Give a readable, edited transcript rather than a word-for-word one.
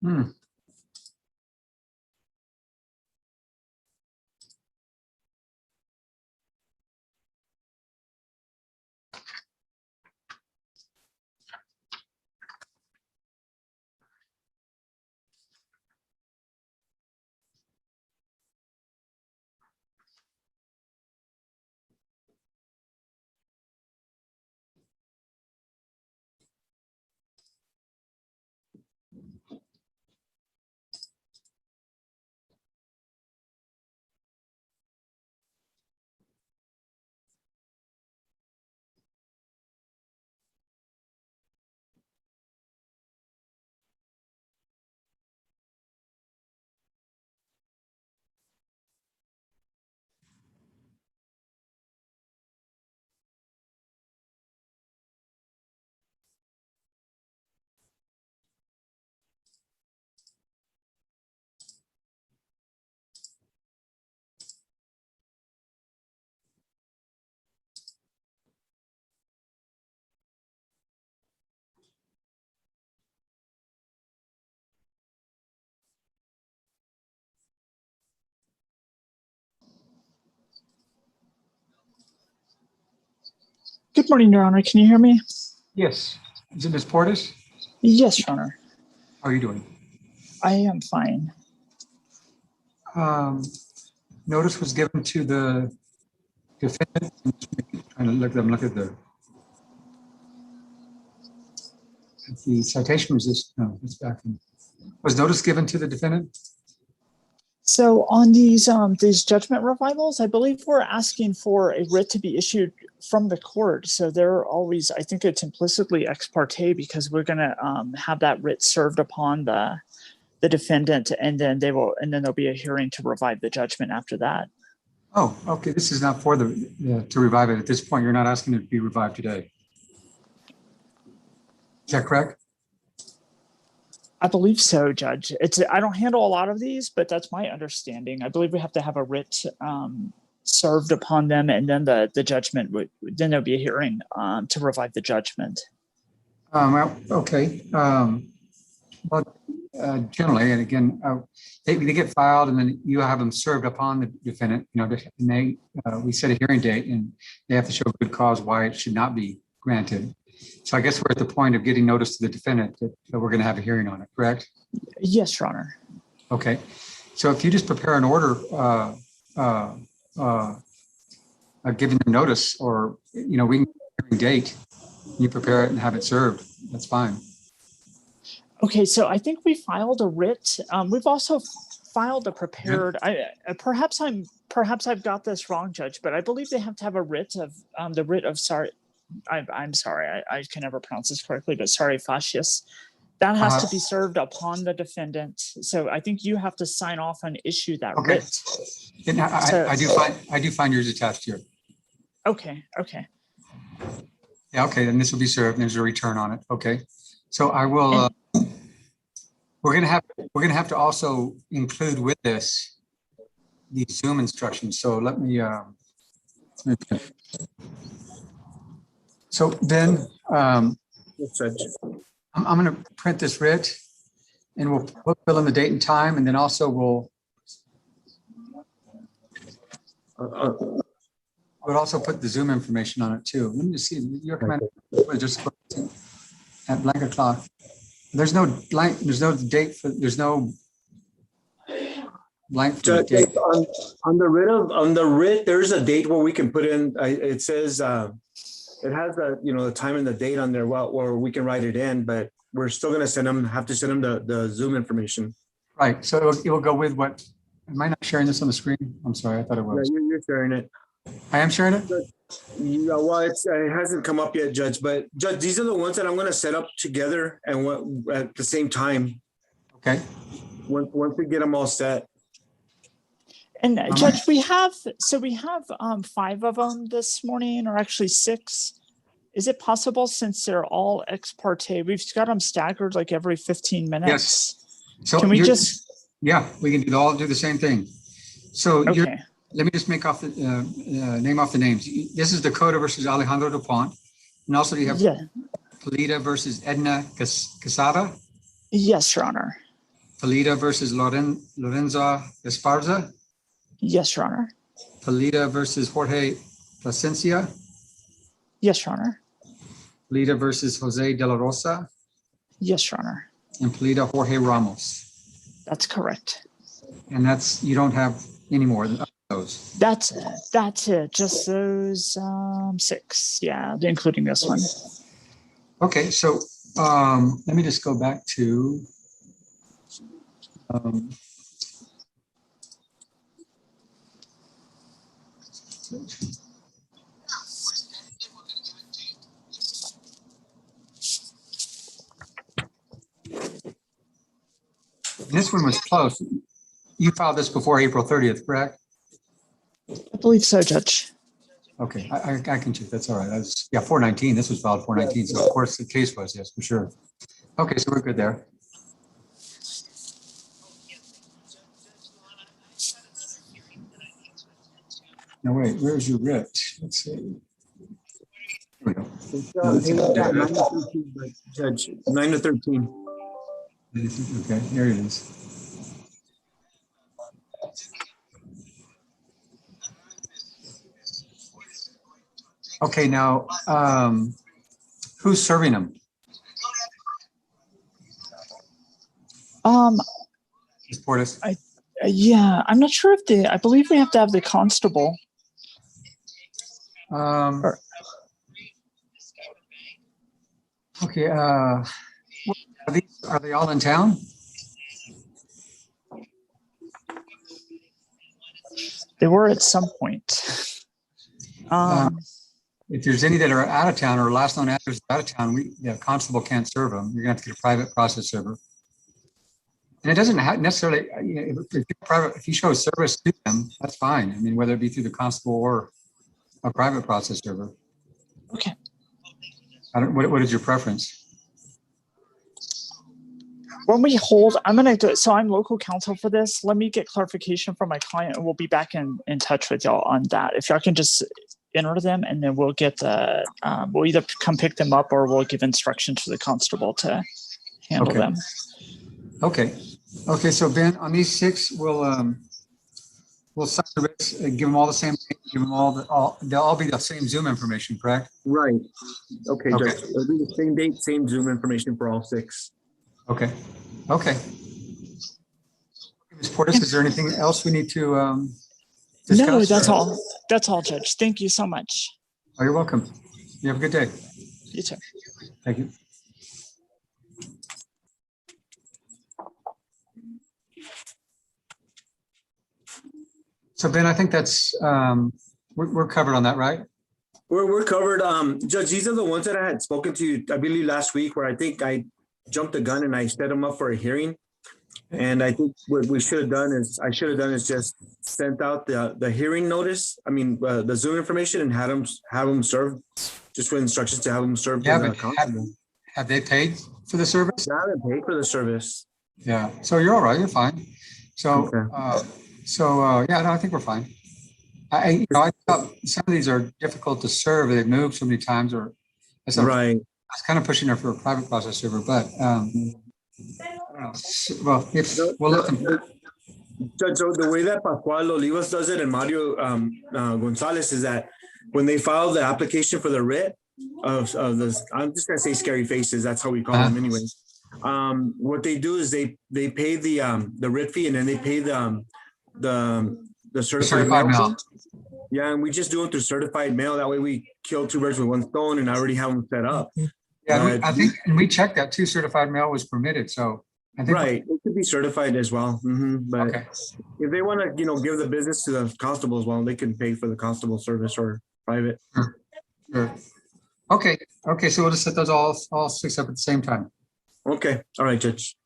Hmm. Good morning, Your Honor. Can you hear me? Yes. Is it Ms. Portis? Yes, Your Honor. How are you doing? I am fine. Notice was given to the defendant. I'm trying to look at the citation resist. No, it's back in. Was notice given to the defendant? So on these judgment revivals, I believe we're asking for a writ to be issued from the court. So they're always, I think it's implicitly ex parte because we're going to have that writ served upon the defendant, and then there'll be a hearing to revive the judgment after that. Oh, okay. This is not for to revive it. At this point, you're not asking it to be revived today. Is that correct? I believe so, Judge. I don't handle a lot of these, but that's my understanding. I believe we have to have a writ served upon them, and then the judgment then there'll be a hearing to revive the judgment. Well, okay. But generally, and again, they get filed, and then you have them served upon the defendant. You know, and we set a hearing date, and they have to show good cause why it should not be granted. So I guess we're at the point of getting notice to the defendant that we're going to have a hearing on it, correct? Yes, Your Honor. Okay. So if you just prepare an order giving them notice, or, you know, we can hearing date, you prepare it and have it served. That's fine. Okay, so I think we filed a writ. We've also filed a prepared. Perhaps I've got this wrong, Judge, but I believe they have to have a writ of the writ of sorry. I'm sorry, I can never pronounce this correctly, but sorry, fascius. That has to be served upon the defendant. So I think you have to sign off and issue that writ. And I do find yours attached here. Okay. Yeah, okay, then this will be served, and there's a return on it. Okay. So I will we're gonna have to also include with this the Zoom instructions. So let me so then I'm going to print this writ, and we'll fill in the date and time, and then also we'll also put the Zoom information on it too. Let me just see your command. Just at blank o'clock. There's no blank. There's no date for. There's no blank for the date. On the writ. There's a date where we can put in. It says. It has the time and the date on there, where we can write it in, but we're still going to have to send them the Zoom information. Right. So it will go with what? Am I not sharing this on the screen? I'm sorry. I thought it was. Yeah, you're sharing it. I am sharing it? Yeah, well, it hasn't come up yet, Judge, but Judge, these are the ones that I'm going to set up together and at the same time. Okay. Once we get them all set. And Judge, we have 5 of them this morning, or actually 6. Is it possible, since they're all ex parte, we've got them staggered like every 15 minutes? Yes. So can we just? Yeah, we can do the same thing. So okay. Let me just make off the name off the names. This is Dakota versus Alejandro DuPont, and also you have Polita versus Edna Casada. Yes, Your Honor. Polita versus Lorenzo Esparza, Yes, Your Honor. Polita versus Jorge Plasencia, Yes, Your Honor. Polita versus Jose De La Rosa, Yes, Your Honor. and Polita Jorge Ramos. That's correct. And that's, you don't have any more of those. That's it. Just those 6. Yeah, including this one. Okay, so let me just go back to this one was close. You filed this before April 30th, correct? I believe so, Judge. Okay, I can check. That's all right. That's, yeah, 419. This was filed 419. So of course the case was, yes, for sure. Okay, so we're good there. Now wait, where's your writ? Let's see. Here we go. Judge, 9 to 13. Okay, here it is. Okay, now, who's serving them? Ms. Portis? Yeah, I'm not sure if I believe we have to have the constable. Okay, are they all in town? They were at some point. If there's any that are out of town or last known address is out of town, the constable can't serve them. You're gonna have to get a private process server. And it doesn't necessarily, if you show service to them, that's fine. I mean, whether it be through the constable or a private process server. Okay. What is your preference? When we hold, I'm going to do it. So I'm local counsel for this. Let me get clarification from my client and we'll be back in touch with y'all on that. If y'all can just enter them and then we'll get we'll either come pick them up or we'll give instructions to the constable to handle them. Okay. Okay. So Ben, on these 6, we'll sign the writs, give them all the same, give them they'll all be the same Zoom information, correct? Right. Okay, Okay. Judge. It'll be the same date, same Zoom information for all 6. Okay. Okay. Ms. Portis, is there anything else we need to discuss? No, that's all. That's all, Judge. Thank you so much. Oh, you're welcome. You have a good day. You too. Thank you. So Ben, I think that's we're covered on that, right? We're covered. Judge, these are the ones that I had spoken to you, I believe, last week, where I think I jumped the gun and I set them up for a hearing. And I think what I should have done is just sent out the hearing notice. I mean, the Zoom information and have them served, just with instructions to have them served. Yeah, but have they paid for the service? I haven't paid for the service. Yeah. So you're all right. You're fine. So, Okay. yeah, no, I think we're fine. I thought some of these are difficult to serve. They've moved so many times, or Right. I was kind of pushing her for a private process server, but I don't know. Well, we'll let them. Judge, so the way that Pascual Olivas does it and Mario Gonzalez is that when they file the application for the writ of this, I'm just gonna say scary faces. That's how we call them, anyways. What they do is they pay the writ fee and then they pay the certified mail. Yeah, and we just do it through certified mail. That way we kill 2 birds with 1 stone, and I already have them set up. Yeah, I think, and we checked that too. Certified mail was permitted, so I think. Right, it could be certified as well. But okay. If they want to, give the business to the constable as well, they can pay for the constable service or private. Sure. Okay. Okay. So we'll just set those all 6 up at the same time. Okay. All right, Judge.